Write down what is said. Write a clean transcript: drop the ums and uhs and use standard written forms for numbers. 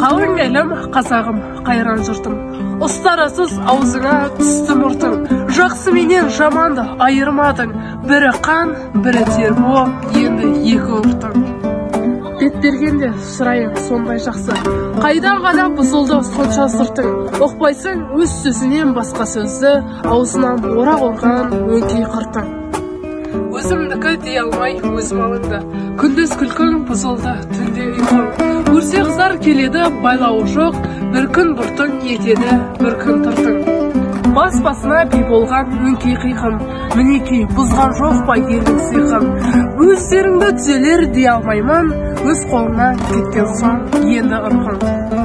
Қалың елім, қазағым, қайран жұртым, ұстарасыз аузыңа түсті мұртың. Жақсы менен жаманды айырмадың, бірі қан, бірі тер боп, енді екі ұртың. Бет бергенде шырайың сондай жақсы, қайдан ғана бұзылды сонша сыртың. Оқпайсың өз сөзінен басқа сөзді, аузынан орақ орған өңкей қыртың. Өзімдікі дей алмай өзім алынды, күндіз күлкің бұзылды, түнде ұйқың. Өрсек зар келеді, байлауы жоқ, бір күн бұртың етеді, бір күн тұртың. Бас-басына би болған өңкей қиқым, мінекей бұзған жоқ па елдің сиқын. Өздеріңді түзелер дей алмаймын, өз қолыңнан кеткен соң енді ырқың.